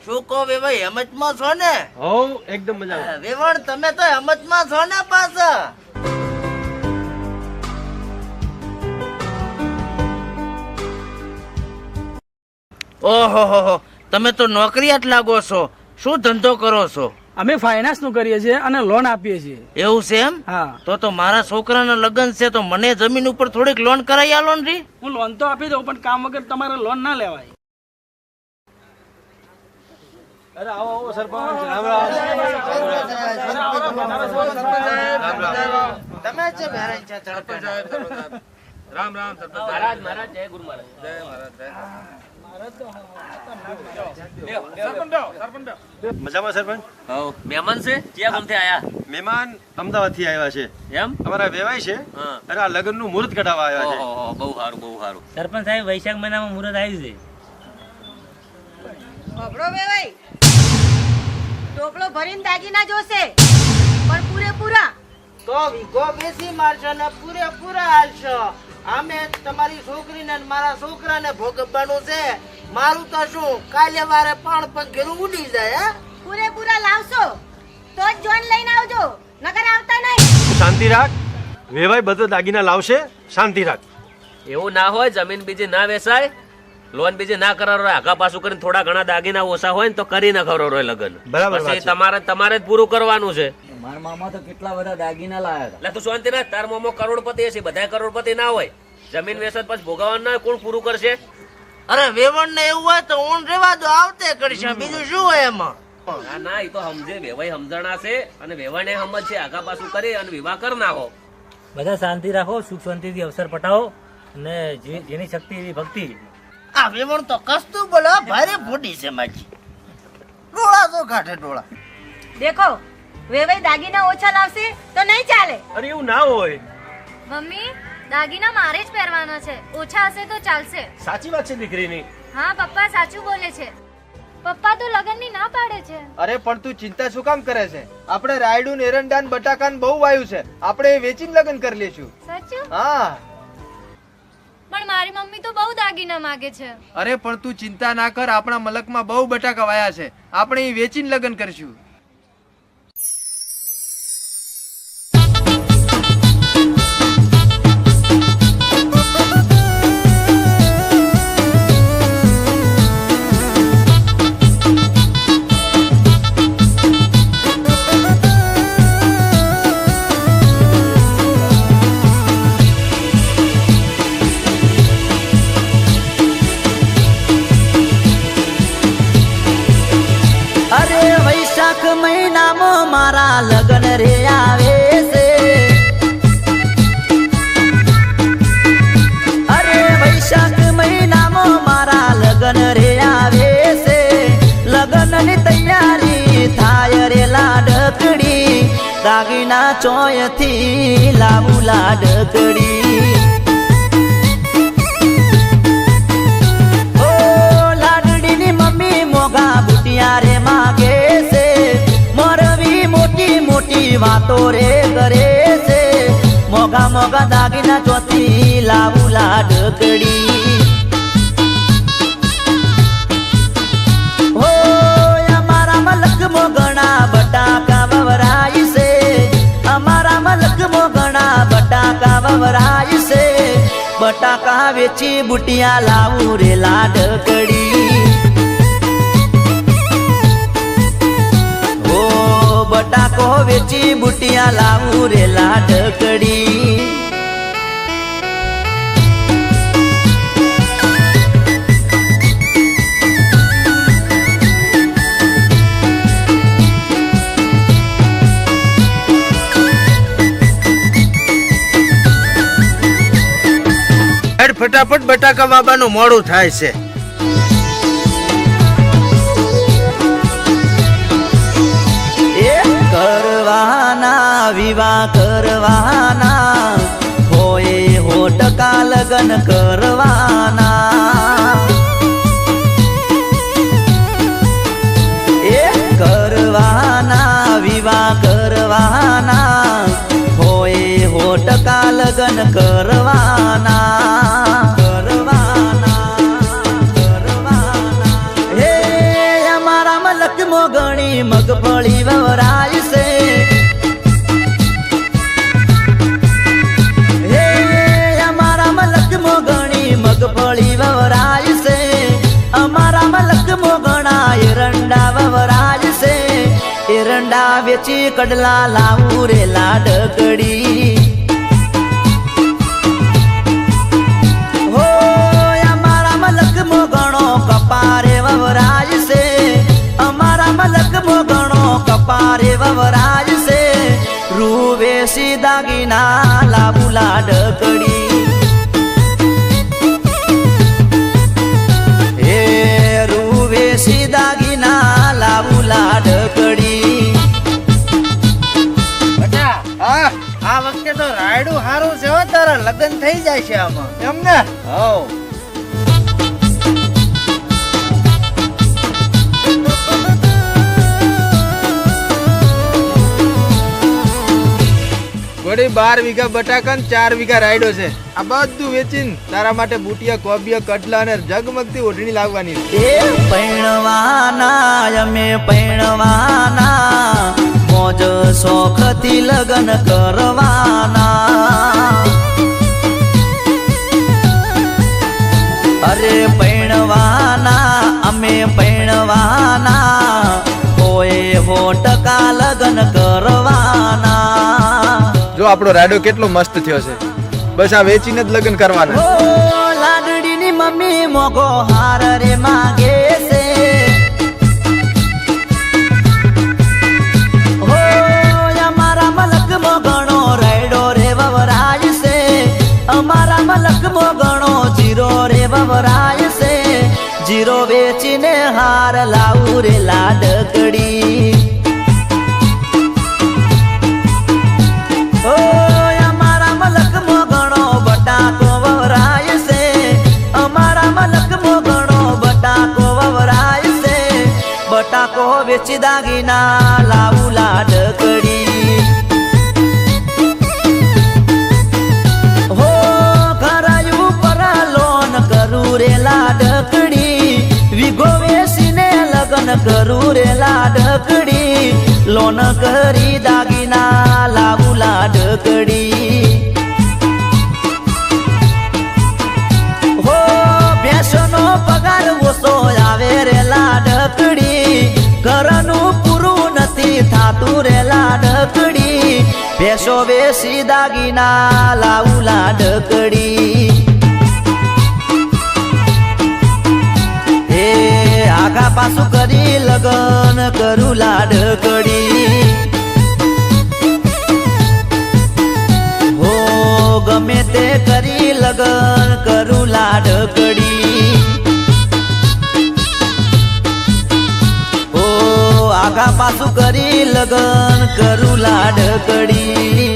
શું કહો વેવાઈ, હેમતમાં છો ને? હોવ એકદમ મજા આવે. વેવણ તમે તો હેમતમાં છો ને પાછા? ઓહો, તમે તો નોકરીયાત લાગો છો. શું ધંધો કરો છો? અમે ફાઇનાન્સ નું કરીએ છીએ અને લોન આપીએ છીએ. એવું છે એમ? હા. તો મારા છોકરાના લગ્ન છે તો મને જમીન ઉપર થોડીક લોન કરાવી આલો ને રી. હું લોન તો આપી દઉં પણ કામ વગર તમારે લોન ના લેવાય. અરે આવો આવો સરપંચ. રામ રામ. તમે છે મહારાજ છે સરપંચ. રામ રામ સરપંચ. મહારાજ મહારાજ જય ગુરુ મહારાજ. જય મહારાજ જય. મજામાં સરપંચ? મહેમાન છે ક્યાં ગામથી આયા? મહેમાન અમદાવાદ થી આવ્યા છે. એમ? અમારા વેવાય છે. હા. અને આ લગ્ન નું મુહૂર્ત કઢાવવા આવ્યા છે. ઓહો, બહુ સારું બહુ સારું. સરપંચ સાહેબ વૈશાખ મહિનામાં મુહૂર્ત આવ્યું છે. બબડો વેવાઈ ટોપલો ભરીને દાગીના જોશે પણ પૂરેપૂરા. તો વીઘો બેસી મારશો ને પૂરેપૂરા હાલશો. આમે તમારી છોકરીને ને મારા છોકરાને ભોગવવાનું છે. મારું તો શું કાલે વારે પણ પંખેરું ઉડી જાય. હે પૂરેપૂરા લાવશો તો જ જોન લઈને આવજો, નકર આવતા નહીં. શાંતિ રાખ. વેવાય બધો દાગીના લાવશે. શાંતિ રાખ. એવું ના હોય, જમીન બીજી ના વેચાય, લોન બીજી ના કરાવો, આગા પાછું કરીને થોડા ઘણા દાગીના ઓછા હોય ને તો કરી ના ખરો લગ્ન. બરાબર વાત પછી છે. તમારે જ પૂરું કરવાનું છે. મારા મામા તો કેટલા બધા દાગીના લાયા હતા. એટલે તું શાંતિ રાખ. તાર મોમો કરોડપતિ હશે, બધા કરોડપતિ ના હોય. જમીન વેચત પછી ભોગવવાનું ના હોય, કોણ પૂરું કરશે? અરે વેવણ ને એવું હોય તો ઊંડ રેવા દો, આવતે કરશે. બીજું શું હોય એમાં? ના ના, એ તો સમજે, વેવાઈ સમજણા છે અને વેવાઈને સમજ છે. આગા પાછું કરી અને વિવાહ કરી નાખો. બધા શાંતિ રાખો, સુખ શાંતિથી અવસર પટાવો અને જેની શક્તિ એવી ભક્તિ. આ વેવણ તો કસતું બોલો, ભારે ફૂટી છે માજી. ડોળા તો કાઢે ડોળા. દેખો વેવાઈ દાગીના ઓછા લાવશે તો નહીં ચાલે. અરે એવું ના હોય. મમ્મી, દાગીના મારે જ પહેરવાના છે. ઓછા હશે તો ચાલશે. સાચી વાત છે દીકરીની. હા પપ્પા સાચું બોલે છે. પપ્પા તો લગનની ના પાડે છે. અરે પણ તું ચિંતા શું કામ કરે છે? આપણે રાયડું એરંડાન બટાકાન બહુ વાયું છે, આપણે એ વેચીને લગ્ન કરી લેશું. સાચું? હા. પણ મારી મમ્મી તો બહુ દાગીના માંગે છે. અરે પણ તું ચિંતા ના કર, આપણા મલકમાં બહુ બટાકા વાયા છે, આપણે એ વેચીને લગ્ન કરશું. મહિનામાં મારા લગન રે આવે છે. અરે વૈશાખ મહિનામાં મારા લગન રે આવે છે. લગનની તૈયારી થાય રે લાડકડી, દાગીના ચોયથી લાવું લાડકડી. ઓ લાડડીની મમ્મી મોગા બુટિયા રે માગે છે. મોટી વાતો રે કરે છે. મોગા મોગા દાગીના ચોથી લાવું લાડકડી. હો અમારા મલકમાં ઘણા બટાકા વવરાય છે. અમારા મલકમાં ઘણા બટાકા વવરાય છે. બટાકા વેચી બુટિયા લાવું રે લાડકડી. બટાકો વેચી બુટિયા લાવું રે લાડકડી. ફટાફટ બટાકા બાબાનું મોડું થાય છે. કરવાના વિવાહ કરવાના હોય, હો ટકા લગન કરવાના. એ કરવાના વિવાહ કરવાના હોય, હો ટકા લગન કરવાના. કરવાના હે અમારા ઘણી મગફળી વવરાય છે હે અમારા મલકમાં ઘણી મગફળી વવરાય છે અમારા મલકમાં ઘણા એરંડા વવરાય છે એરંડા વેચી કડલા લાવું રે લાડકડી કપારે વવરાજ છે અમારા મલક મોગણો કપારે વવરાજ છે રૂવે સીદાગીના લાબુ લાડકડી હે રૂવે સીદાગીના લાબુ લાડકડી બટા હા આ વખતે તો રાયડું હારું છે હો તારા લગ્ન થઈ જાય છે આમાં એમને હવ વળી 12 વીઘા બટાકા ને 4 વીઘા રાયડો છે આ બધું વેચીને તારા માટે બુટિયા કોબિયા કટલા અને જગમગતી ઓઢણી લાવવાની છે. એ પૈણવાના અમે પૈણવાના મોજ શોખથી લગન કરવાના અરે પૈણવાના અમે પૈણવાના હોય 100% લગન કરવાના જો આપણો રાયડો કેટલો મસ્ત થયો છે બસ આ વેચીને જ લગ્ન કરવાના ઓ લાડડીની મમ્મી મોગો હાર રે માગે છે હો અમારા મલક મોગણો રાયડો રે વવરાજ છે અમારા મલક મોગણો જીરો રે વવરાજ છે જીરો વેચીને હાર લાવું રે લાડકડી ઓ અમારા મલક મોગણો બટાકો વવરાય છે અમારા મલક મોગણો બટાકો વવરાય છે બટાકો વેચી દાગીના લાવું લાડકડી હો કરાયું પર લોન કરું રે લાડકડી વિગો વેસીને લગન કરું રે લાડકડી લોન કરી દાગીના લાવું લાડકડી હો ભેંસનો પગાર ઓછો આવે રે લાડકડી ઘરનું પૂરું નથી થાતું રે લાડકડી ભેંસો વેસી દાગીના લાવું લાડકડી આગા પાછું કરી લગન કરું લાડકડી હો ગમે તે કરી લગન કરું લાડકડી હો આગા પાછું કરી લગન કરું લાડકડી